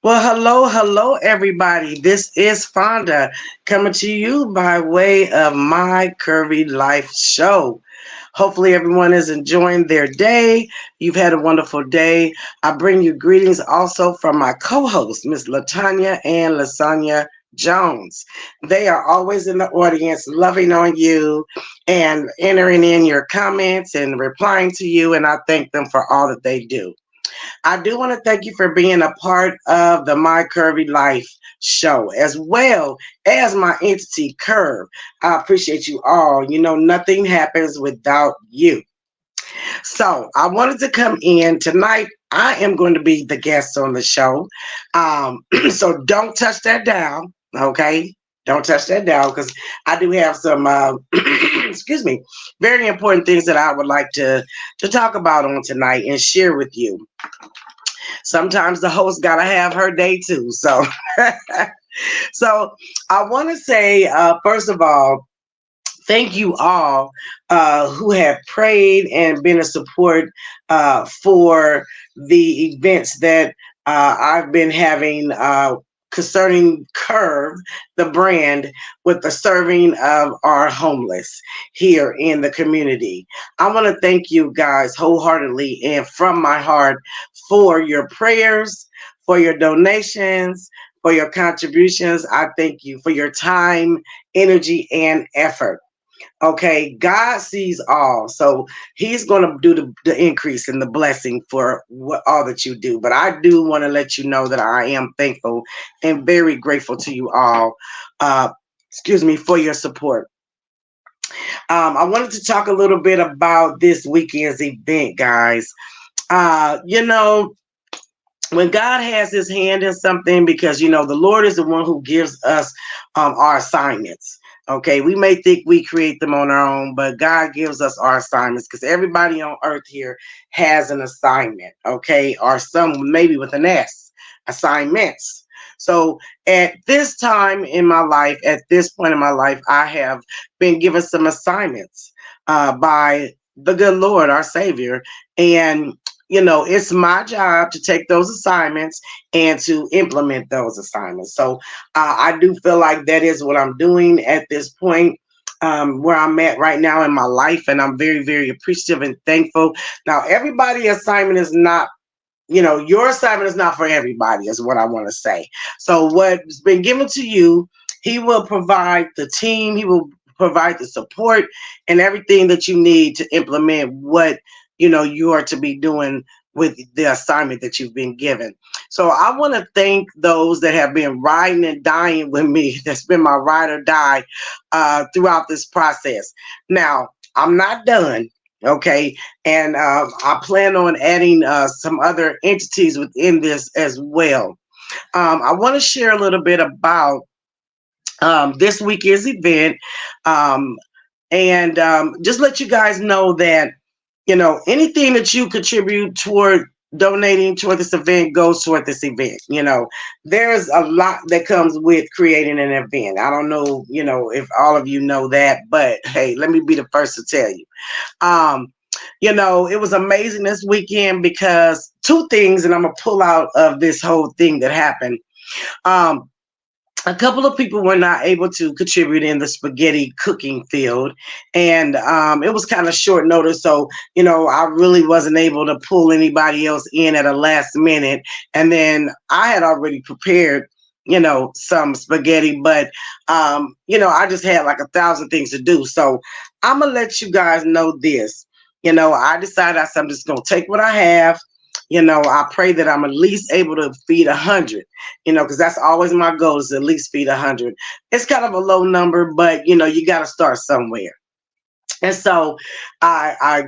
Well, hello, everybody. This is Fonda coming to you by way of my Curvy Life show. Hopefully, everyone is enjoying their day. You've had a wonderful day. I bring you greetings also from my co hosts, Miss Latanya and Lasagna Jones. They are always in the audience, loving on you and entering in your comments and replying to you. And I thank them for all that they do. I do want to thank you for being a part of the My Curvy Life show, as well as my entity, Curve. I appreciate you all. You know, nothing happens without you. So I wanted to come in tonight. I am going to be the guest on the show. So don't touch that down, okay? Don't touch that down because I do have some, excuse me, very important things that I would like to talk about on tonight and share with you. Sometimes the host gotta have her day too. So, so I want to say first of all, thank you all who have prayed and been a support for the events that I've been having concerning Curve, the brand, with the serving of our homeless here in the community. I want to thank you guys wholeheartedly and from my heart for your prayers, for your donations, for your contributions. I thank you for your time, energy, and effort. Okay, God sees all, so He's going to do the increase and the blessing for all that you do. But I do want to let you know that I am thankful and very grateful to you all. Excuse me for your support. I wanted to talk a little bit about this weekend's event, guys. You know, when God has his hand in something, because you know the Lord is the one who gives us our assignments. Okay, we may think we create them on our own, but God gives us our assignments because everybody on earth here has an assignment. Okay, or some maybe with an S, assignments. So at this time in my life, at this point in my life, I have been given some assignments by the good Lord, our Savior, and you know, it's my job to take those assignments and to implement those assignments. So I do feel like that is what I'm doing at this point. Where I'm at right now in my life, and I'm very, very appreciative and thankful. Now, everybody assignment is not, you know, your assignment is not for everybody, is what I want to say. So, what's been given to you, He will provide the team, He will provide the support and everything that you need to implement what you know you are to be doing with the assignment that you've been given. So I want to thank those that have been riding and dying with me. That's been my ride or die throughout this process. Now I'm not done. Okay, and I plan on adding some other entities within this as well. I want to share a little bit about this weekend's event, um, and just let you guys know that you know anything that you contribute toward donating toward this event goes toward this event. You know, there's a lot that comes with creating an event. I don't know, you know, if all of you know that, but hey, let me be the first to tell you. Um, you know, it was amazing this weekend because two things, and I'm gonna pull out of this whole thing that happened. Um, a couple of people were not able to contribute in the spaghetti cooking field, and it was kind of short notice, so you know I really wasn't able to pull anybody else in at a last minute. And then I had already prepared, you know, some spaghetti, but you know, I just had like 1,000 things to do. So I'm gonna let you guys know this. You know, I decided I'm just gonna take what I have. You know, I pray that I'm at least able to feed 100, you know, because that's always my goal, is to at least feed 100. It's kind of a low number, but you know, you got to start somewhere. And so I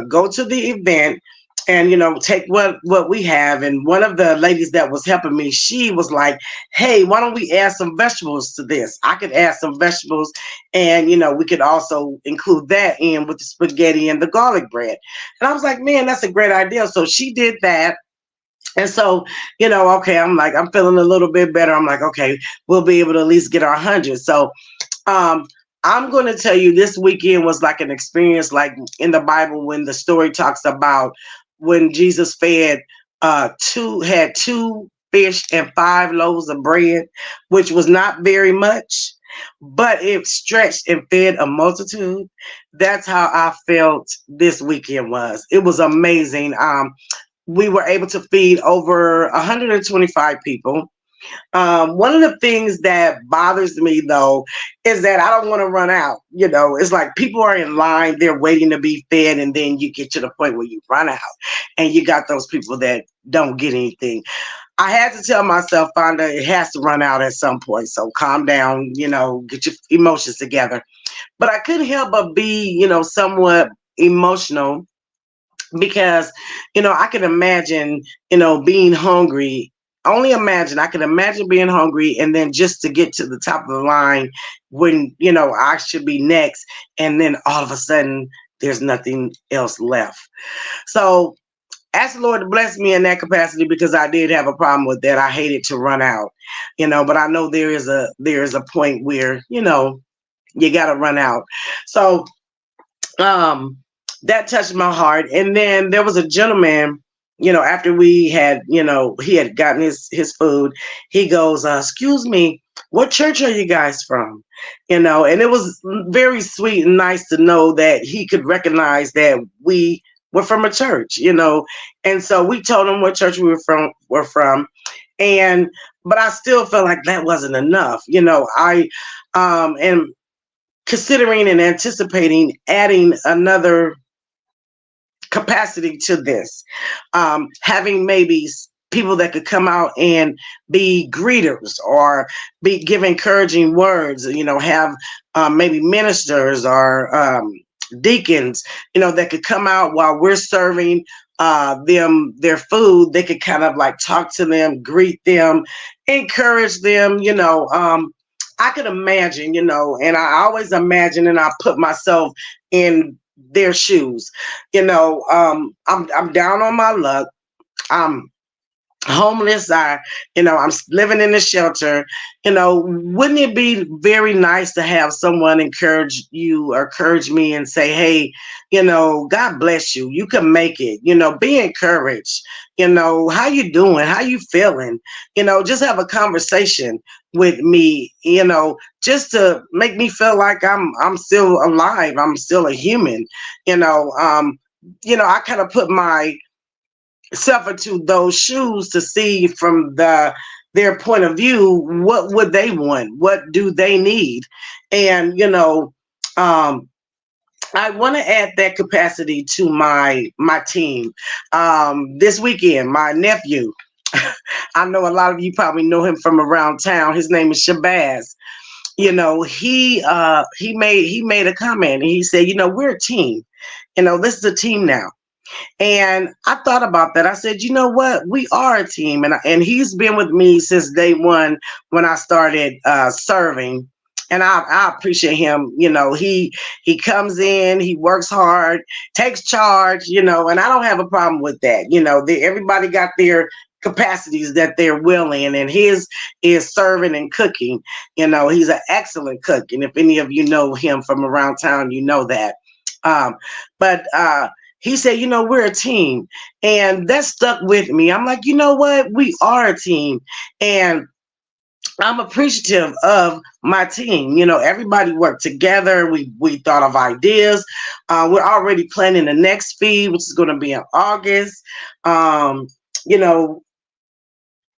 go to the event and you know take what we have. And one of the ladies that was helping me, she was like, hey, why don't we add some vegetables to this? I could add some vegetables, and you know we could also include that in with the spaghetti and the garlic bread. And I was like, man, that's a great idea. So she did that. And so, you know, okay, I'm like, I'm feeling a little bit better. I'm like, okay, we'll be able to at least get our 100. So um, I'm going to tell you, this weekend was like an experience, like in the Bible when the story talks about when Jesus fed two fish and 5 loaves of bread, which was not very much, but it stretched and fed a multitude. That's how I felt this weekend was. It was amazing. We were able to feed over 125 people. One of the things that bothers me though is that I don't want to run out. It's like people are in line, they're waiting to be fed, and then you get to the point where you run out, and you got those people that don't get anything. I had to tell myself, Fonda, it has to run out at some point. So calm down, get your emotions together. But I couldn't help but be, somewhat emotional because I can imagine being hungry. Only imagine, I can imagine being hungry, and then just to get to the top of the line when I should be next, and then all of a sudden there's nothing else left. So ask the Lord to bless me in that capacity, because I did have a problem with that. I hated to run out, but I know there is a point where you got to run out. So um that touched my heart. And then there was a gentleman, after we had, he had gotten his food, he goes, excuse me, what church are you guys from? And it was very sweet and nice to know that he could recognize that we were from a church. And so we told him what church we were from. And but I still felt like that wasn't enough. I am considering and anticipating adding another capacity to this, having maybe people that could come out and be greeters, or give encouraging words, have maybe ministers or deacons, that could come out while we're serving them their food. They could kind of like talk to them, greet them, encourage them. I could imagine, and I always imagine, and I put myself in their shoes. I'm down on my luck. I'm homeless. I'm living in a shelter. Wouldn't it be very nice to have someone encourage you or encourage me and say, hey, God bless you, you can make it, be encouraged, how you doing, how you feeling, just have a conversation with me, just to make me feel like I'm still alive, I'm still a human. I kind of put my self into those shoes to see from their point of view, what would they want, what do they need. And I want to add that capacity to my team. This weekend, my nephew, I know a lot of you probably know him from around town, his name is Shabazz. He made a comment, and he said, we're a team, this is a team now. And I thought about that. I said, you know what? We are a team. And he's been with me since day one when I started serving. And I appreciate him. He comes in, he works hard, takes charge, and I don't have a problem with that. Everybody got their capacities that they're willing, and his is serving and cooking. He's an excellent cook. And if any of you know him from around town, you know that. But he said, we're a team. And that stuck with me. I'm like, you know what? We are a team. And I'm appreciative of my team. Everybody worked together. We thought of ideas. We're already planning the next feed, which is going to be in August. You know,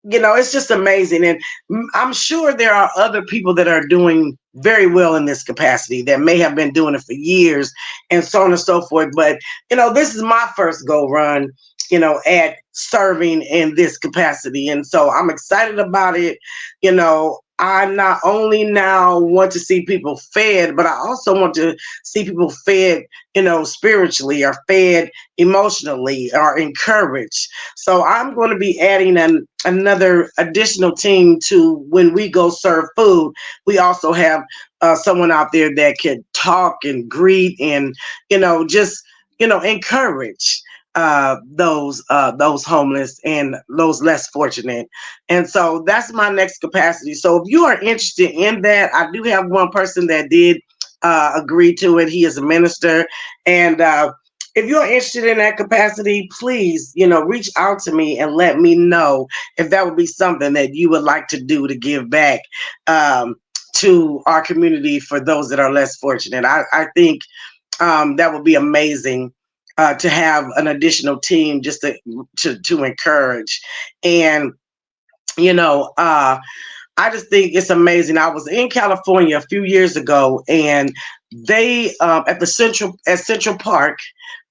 it's just amazing. And I'm sure there are other people that are doing very well in this capacity that may have been doing it for years and so on and so forth. But, this is my first go run, at serving in this capacity. And so I'm excited about it. I not only now want to see people fed, but I also want to see people fed, spiritually, or fed emotionally, or encouraged. So I'm going to be adding another additional team to when we go serve food. We also have someone out there that can talk and greet and, just, encourage those homeless and those less fortunate. And so that's my next capacity. So if you are interested in that, I do have one person that did agree to it. He is a minister. And if you're interested in that capacity, please, reach out to me and let me know. if that would be something that you would like to do to give back um, to our community for those that are less fortunate. I think that would be amazing to have an additional team just to encourage. And you know, I just think it's amazing. I was in California a few years ago, and they at the Central Park.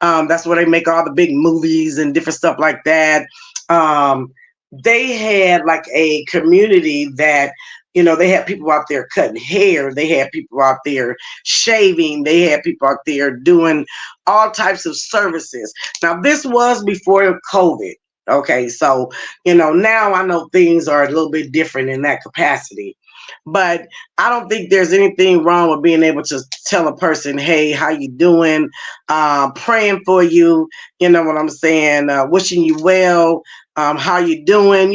That's where they make all the big movies and different stuff like that. Um, they had like a community that they had people out there cutting hair. They had people out there shaving. They had people out there doing all types of services. Now this was before COVID. Okay, so now I know things are a little bit different in that capacity, but I don't think there's anything wrong with being able to tell a person, "Hey, how you doing? Praying for you." You know what I'm saying? Wishing you well. How you doing?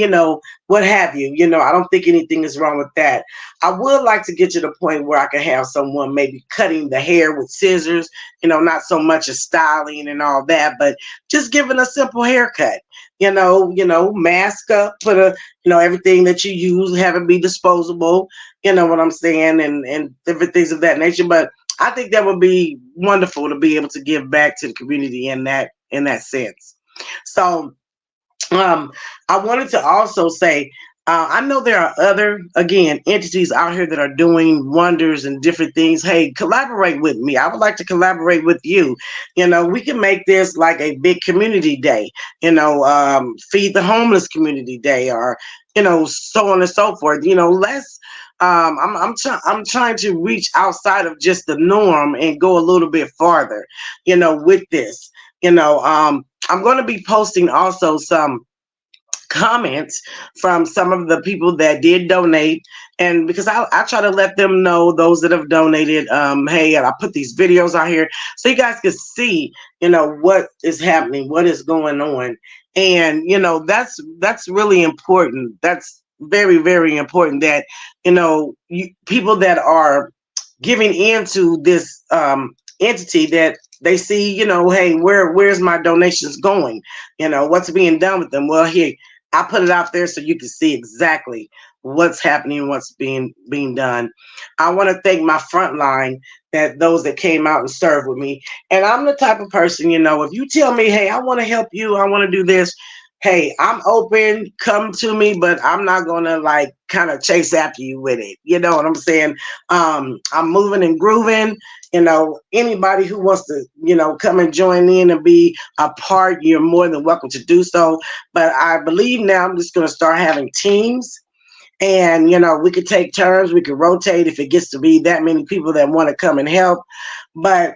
What have you? I don't think anything is wrong with that. I would like to get to the point where I can have someone maybe cutting the hair with scissors. Not so much as styling and all that, but just giving a simple haircut. Mask up, put everything that you use, have it be disposable. You know what I'm saying, and different things of that nature. But I think that would be wonderful to be able to give back to the community in that sense. So um, I wanted to also say, I know there are other, again, entities out here that are doing wonders and different things. Hey, collaborate with me. I would like to collaborate with you. We can make this like a big community day, feed the homeless community day, or, so on and so forth. Let's, I'm trying to reach outside of just the norm and go a little bit farther, with this. I'm going to be posting also some comments from some of the people that did donate, and because I try to let them know, those that have donated, hey, I put these videos out here so you guys can see what is happening, what is going on. And that's really important. That's very, very important that people that are giving into this entity, that they see, hey, where's my donations going? What's being done with them? Well, here, I put it out there so you can see exactly what's happening, what's being done. I want to thank my front line, that those that came out and served with me. And I'm the type of person, if you tell me, hey, I want to help you, I want to do this, hey, I'm open, come to me, but I'm not gonna like kind of chase after you with it. You know what I'm saying? I'm moving and grooving. Anybody who wants to, come and join in and be a part, you're more than welcome to do so. But I believe now I'm just gonna start having teams. And we could take turns, we could rotate if it gets to be that many people that want to come and help. But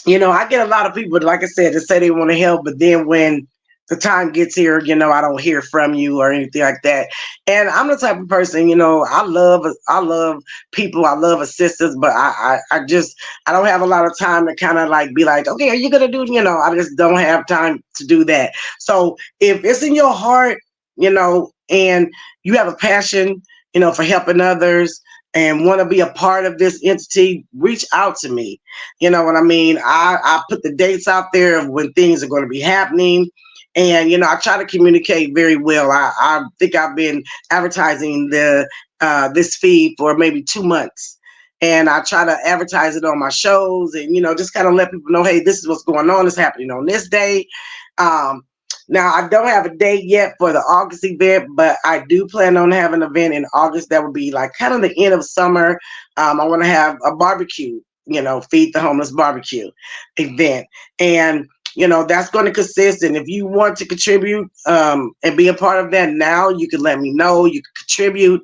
I get a lot of people, like I said, that say they want to help, but then when the time gets here, I don't hear from you or anything like that. And I'm the type of person, I love people, I love assistance, but I don't have a lot of time to kind of like be like, okay, are you gonna do? I just don't have time to do that. So if it's in your heart, and you have a passion, for helping others, and want to be a part of this entity, reach out to me. You know what I mean? I put the dates out there of when things are going to be happening. And, I try to communicate very well. I think I've been advertising this feed for maybe 2 months. And I try to advertise it on my shows and, just kind of let people know, hey, this is what's going on. It's happening on this day. Um, Now, I don't have a date yet for the August event, but I do plan on having an event in August that will be like kind of the end of summer. I want to have a barbecue, feed the homeless barbecue event. And that's going to consist. And if you want to contribute and be a part of that now, you can let me know. You can contribute.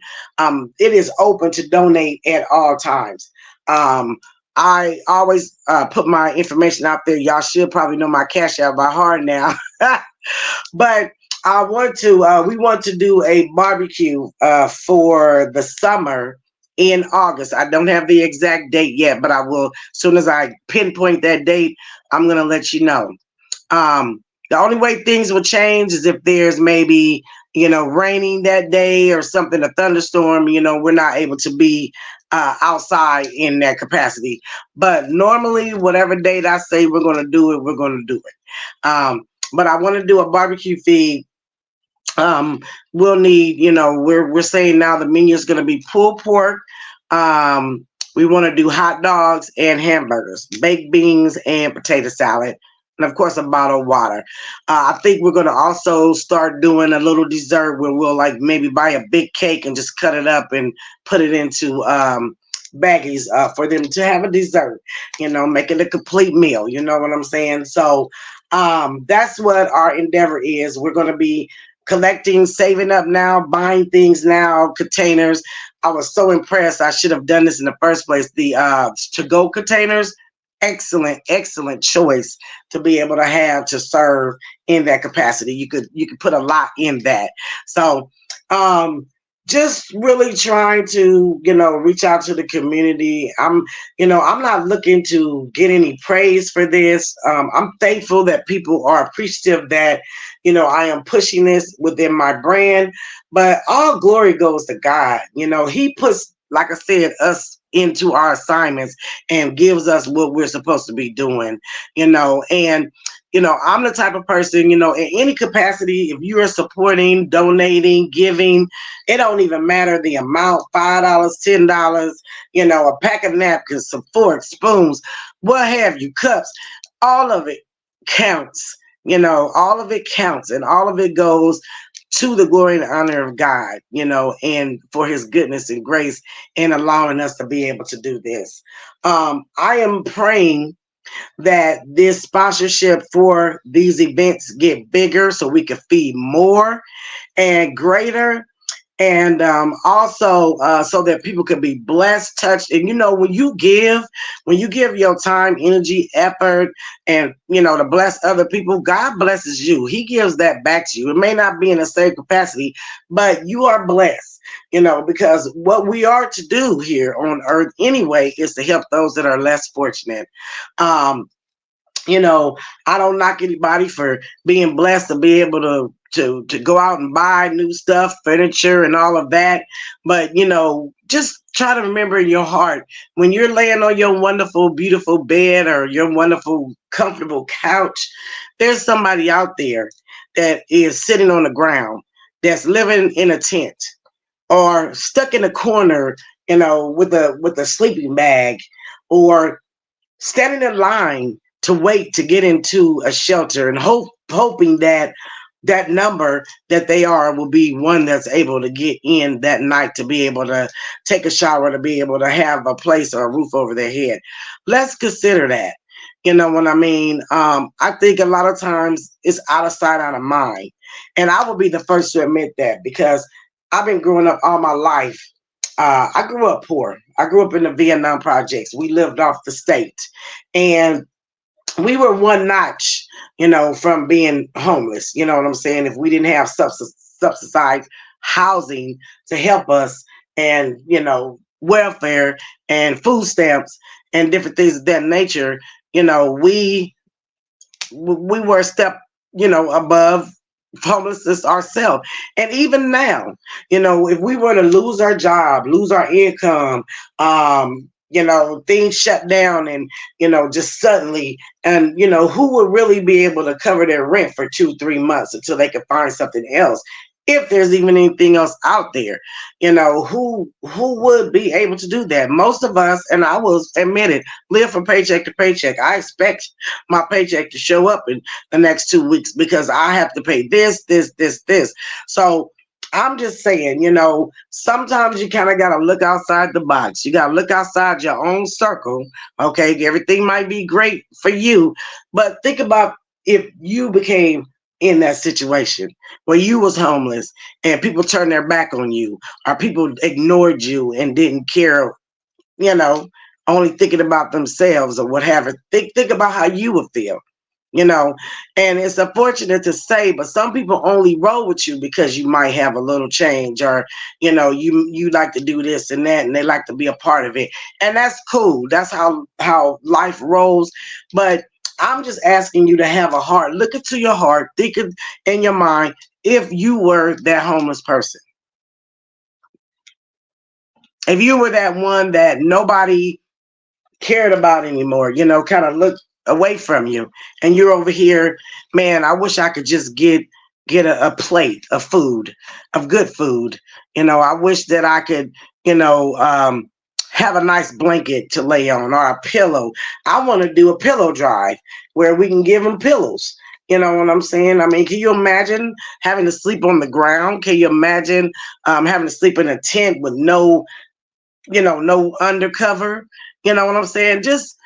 It is open to donate at all times. I always put my information out there. Y'all should probably know my cash out by heart now. But we want to do a barbecue for the summer in August. I don't have the exact date yet, but I will, as soon as I pinpoint that date, I'm going to let you know. The only way things will change is if there's maybe, raining that day or something, a thunderstorm, we're not able to be outside in that capacity. But normally, whatever date I say we're going to do it, we're going to do it. But I want to do a barbecue feed um, we'll need, we're saying now the menu is going to be pulled pork. Um, we want to do hot dogs and hamburgers, baked beans and potato salad, and of course a bottle of water. I think we're going to also start doing a little dessert where we'll like maybe buy a big cake and just cut it up and put it into baggies for them to have a dessert. Make it a complete meal. You know what I'm saying? So that's what our endeavor is. We're going to be collecting, saving up now, buying things now, containers. I was so impressed. I should have done this in the first place. The to-go containers, excellent, excellent choice to be able to have to serve in that capacity. You could put a lot in that. So um just really trying to, reach out to the community. I'm not looking to get any praise for this. I'm thankful that people are appreciative that, I am pushing this within my brand, but all glory goes to God. He puts, like I said, us into our assignments and gives us what we're supposed to be doing, and I'm the type of person, in any capacity, if you are supporting, donating, giving, it don't even matter the amount, $5, $10, a pack of napkins, some forks, spoons, what have you, cups, all of it counts. All of it counts, and all of it goes to the glory and honor of God, and for his goodness and grace in allowing us to be able to do this. I am praying that this sponsorship for these events get bigger so we can feed more and greater, and also so that people can be blessed, touched. And when you give your time, energy, effort, and to bless other people, God blesses you. He gives that back to you. It may not be in the same capacity, but you are blessed, because what we are to do here on earth anyway is to help those that are less fortunate. um you know, I don't knock anybody for being blessed to be able to go out and buy new stuff, furniture, and all of that. But just try to remember in your heart when you're laying on your wonderful, beautiful bed or your wonderful, comfortable couch, there's somebody out there that is sitting on the ground, that's living in a tent or stuck in a corner, with a sleeping bag, or standing in line to wait to get into a shelter, and hoping that that number that they are will be one that's able to get in that night, to be able to take a shower, to be able to have a place or a roof over their head. Let's consider that. You know what I mean? I think a lot of times it's out of sight, out of mind. And I will be the first to admit that, because I've been growing up all my life. I grew up poor. I grew up in the Vietnam projects. We lived off the state. And we were one notch, from being homeless. You know what I'm saying? If we didn't have subsidized housing to help us, and welfare and food stamps and different things of that nature, we were a step, above homelessness ourselves. And even now, if we were to lose our job, lose our income, things shut down, and just suddenly, and who would really be able to cover their rent for 2 3 months until they could find something else, if there's even anything else out there, who would be able to do that? Most of us, and I will admit it, live from paycheck to paycheck. I expect my paycheck to show up in the next 2 weeks, because I have to pay this. So I'm just saying, sometimes you kind of got to look outside the box. You got to look outside your own circle. Okay. Everything might be great for you, but think about if you became in that situation where you was homeless and people turned their back on you, or people ignored you and didn't care, you know, only thinking about themselves or whatever. Think about how you would feel, you know. And it's unfortunate to say, but some people only roll with you because you might have a little change, or you like to do this and that, and they like to be a part of it. And that's cool. That's how life rolls. But I'm just asking you to have a heart. Look into your heart. Think in your mind, if you were that homeless person, if you were that one that nobody cared about anymore, kind of look away from you, and you're over here, man, I wish I could just get get a plate of food, of good food. I wish that I could, you know, um, have a nice blanket to lay on or a pillow. I want to do a pillow drive where we can give them pillows. You know what I'm saying? I mean, can you imagine having to sleep on the ground? Can you imagine having to sleep in a tent with no, no undercover? You know what I'm saying? Just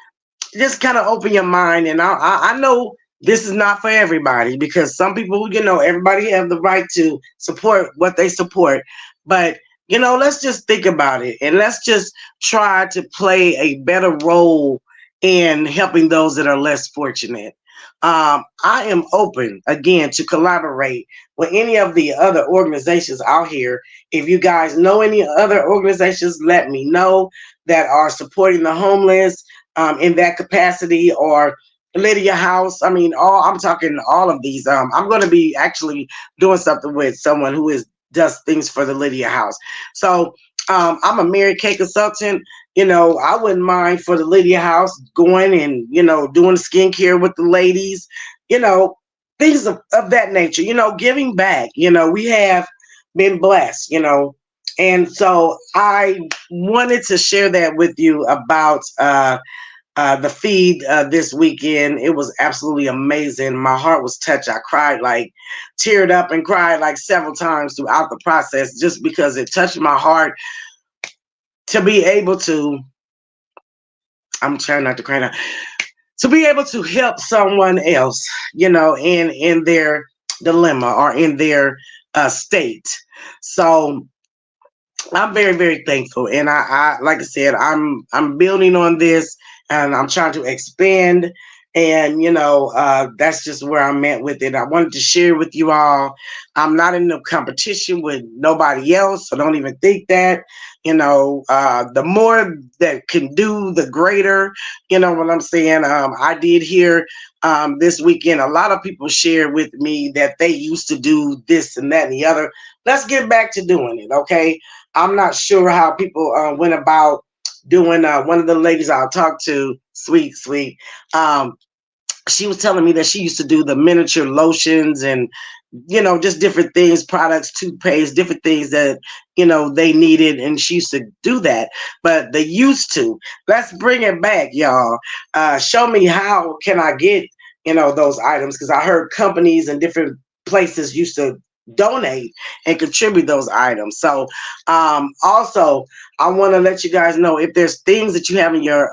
kind of open your mind. And I know this is not for everybody because some people, everybody have the right to support what they support. But, let's just think about it and let's just try to play a better role in helping those that are less fortunate. I am open again to collaborate with any of the other organizations out here. If you guys know any other organizations, let me know that are supporting the homeless in that capacity, or Lydia House. I mean, I'm talking all of these. I'm going to be actually doing something with someone who does things for the Lydia House. So I'm a Mary Kay consultant. I wouldn't mind for the Lydia House going and doing skincare with the ladies. You know, things of that nature. Giving back. We have been blessed. And so I wanted to share that with you about the feed this weekend. It was absolutely amazing. My heart was touched. I cried, like teared up and cried like several times throughout the process just because it touched my heart to be able to, I'm trying not to cry now, to be able to help someone else, in their dilemma or in their state. So I'm very, very thankful, and I like I said, I'm building on this, and I'm trying to expand, and that's just where I'm at with it. I wanted to share with you all. I'm not in no competition with nobody else, so don't even think that. The more that can do, the greater. You know what I'm saying? I did hear this weekend a lot of people share with me that they used to do this and that and the other. Let's get back to doing it, okay? I'm not sure how people went about doing. One of the ladies I talked to, sweet, um, she was telling me that she used to do the miniature lotions and just different things, products, toothpaste, different things that they needed, and she used to do that. But they used to. Let's bring it back, y'all. Show me how can I get those items, because I heard companies and different places used to donate and contribute those items. So also I want to let you guys know if there's things that you have in your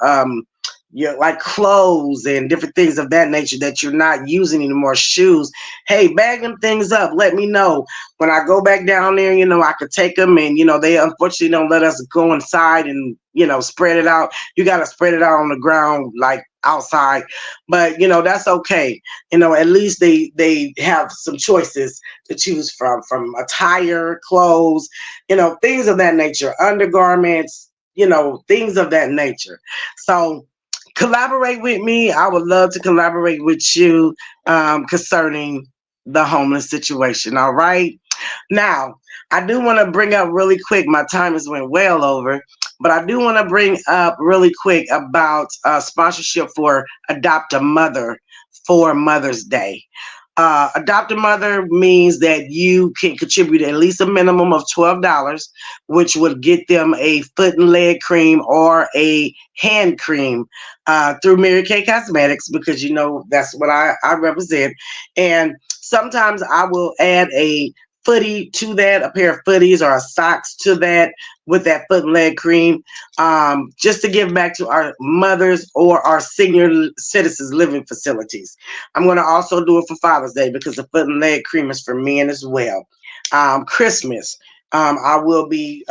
like clothes and different things of that nature that you're not using anymore, shoes, hey, bag them things up, let me know. When I go back down there, I could take them, and they unfortunately don't let us go inside and spread it out. You got to spread it out on the ground, like outside, but that's okay. At least they have some choices to choose from attire, clothes, things of that nature, undergarments, things of that nature. So collaborate with me. I would love to collaborate with you concerning the homeless situation. All right. Now, I do want to bring up really quick, my time has went well over, but I do want to bring up really quick about sponsorship for Adopt a Mother for Mother's Day. Adopt a Mother means that you can contribute at least a minimum of $12, which would get them a foot and leg cream or a hand cream through Mary Kay Cosmetics, because that's what I represent. And sometimes I will add a footy to that, a pair of footies or a socks to that with that foot and leg cream, just to give back to our mothers or our senior citizens living facilities. I'm going to also do it for Father's Day because the foot and leg cream is for men as well. Christmas, I will be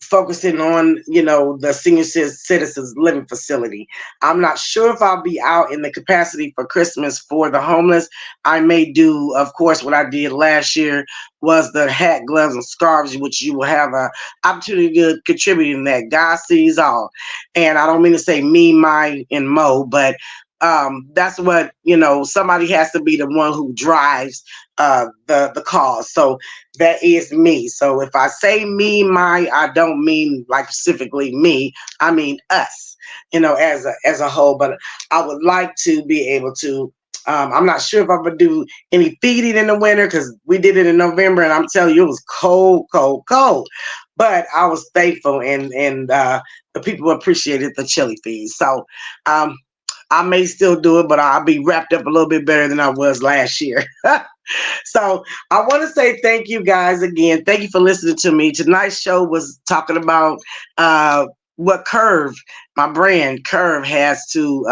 focusing on the senior citizens living facility. I'm not sure if I'll be out in the capacity for Christmas for the homeless. I may do, of course, what I did last year was the hat, gloves, and scarves, which you will have an opportunity to contribute in that. God sees all, and I don't mean to say me, my, and mo, but that's what somebody has to be the one who drives the cause. So that is me. So if I say me, my, I don't mean like specifically me. I mean us, as a whole. But I would like to be able to I'm not sure if I'm gonna do any feeding in the winter because we did it in November, and I'm telling you, it was cold, cold, cold. But I was thankful, and the people appreciated the chili feed. So um, I may still do it, but I'll be wrapped up a little bit better than I was last year. So I want to say thank you guys again. Thank you for listening to me. Tonight's show was talking about uh, what Curve, my brand Curve, has to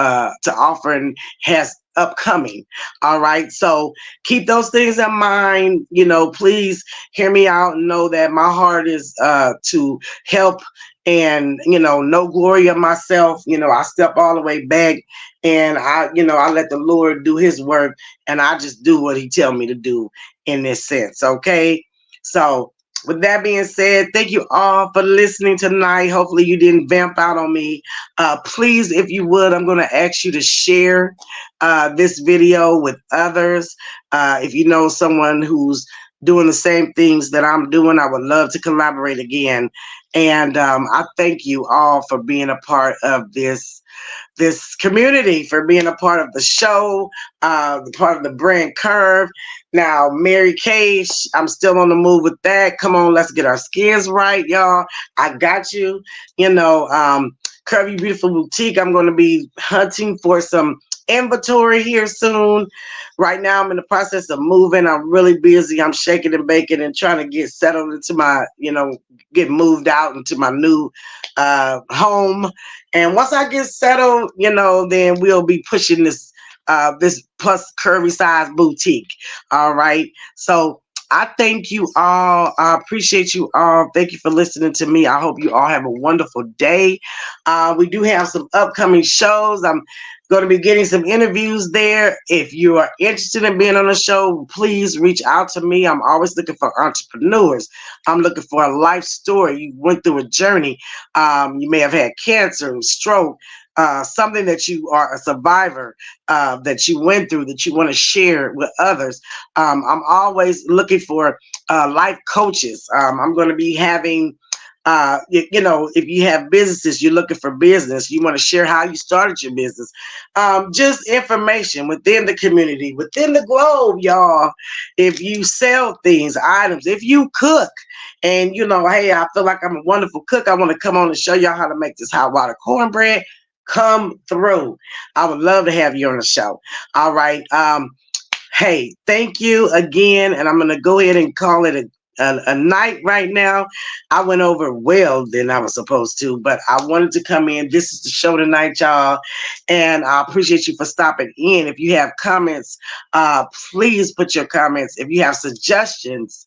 offer and has upcoming. All right. So keep those things in mind. Please hear me out and know that my heart is to help, and no glory of myself. I step all the way back, and I let the Lord do his work, and I just do what he tell me to do in this sense. Okay. So with that being said, thank you all for listening tonight. Hopefully you didn't vamp out on me. Please, if you would, I'm going to ask you to share this video with others. If you know someone who's doing the same things that I'm doing, I would love to collaborate again. And I thank you all for being a part of this community, for being a part of the show, the part of the brand Curve. Now, Mary Kay, I'm still on the move with that. Come on, let's get our skins right, y'all. I got you. Curvy Beautiful Boutique, I'm going to be hunting for some inventory here soon. Right now, I'm in the process of moving. I'm really busy. I'm shaking and baking and trying to get settled into get moved out into my new home. And once I get settled, then we'll be pushing this plus curvy size boutique. All right. So I thank you all. I appreciate you all. Thank you for listening to me. I hope you all have a wonderful day. We do have some upcoming shows. I'm going to be getting some interviews there. If you are interested in being on the show, please reach out to me. I'm always looking for entrepreneurs. I'm looking for a life story. You went through a journey. You may have had cancer, stroke, something that you are a survivor that you went through that you want to share with others. I'm always looking for life coaches. I'm going to be having if you have businesses, you're looking for business, you want to share how you started your business, just information within the community, within the globe, y'all. If you sell things, items, if you cook, and hey, I feel like I'm a wonderful cook, I want to come on and show y'all how to make this hot water cornbread. Come through. I would love to have you on the show. All right. Hey, thank you again, and I'm going to go ahead and call it a night right now. I went over well than I was supposed to, but I wanted to come in. This is the show tonight, y'all, and I appreciate you for stopping in. If you have comments, please put your comments. If you have suggestions,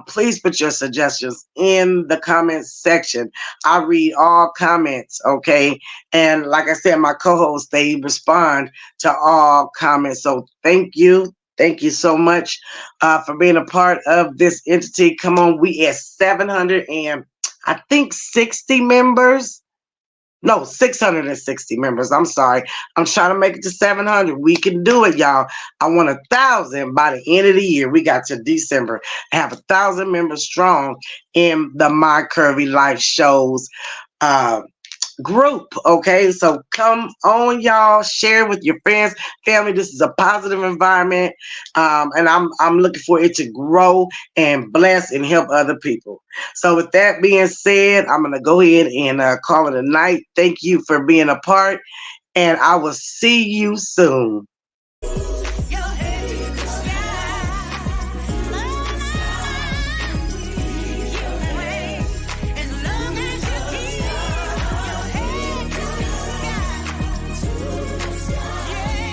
please put your suggestions in the comments section. I read all comments, okay? And like I said, my co-hosts, they respond to all comments. So thank you. Thank you so much for being a part of this entity. Come on, we at 700 and I think 60 members. No, 660 members. I'm sorry. I'm trying to make it to 700. We can do it, y'all. I want 1,000 by the end of the year. We got to December. Have 1,000 members strong in the My Curvy Life shows group. Okay, so come on, y'all, share with your friends, family. This is a positive environment, and I'm looking for it to grow and bless and help other people. So with that being said, I'm gonna go ahead and call it a night. Thank you for being a part, and I will see you soon.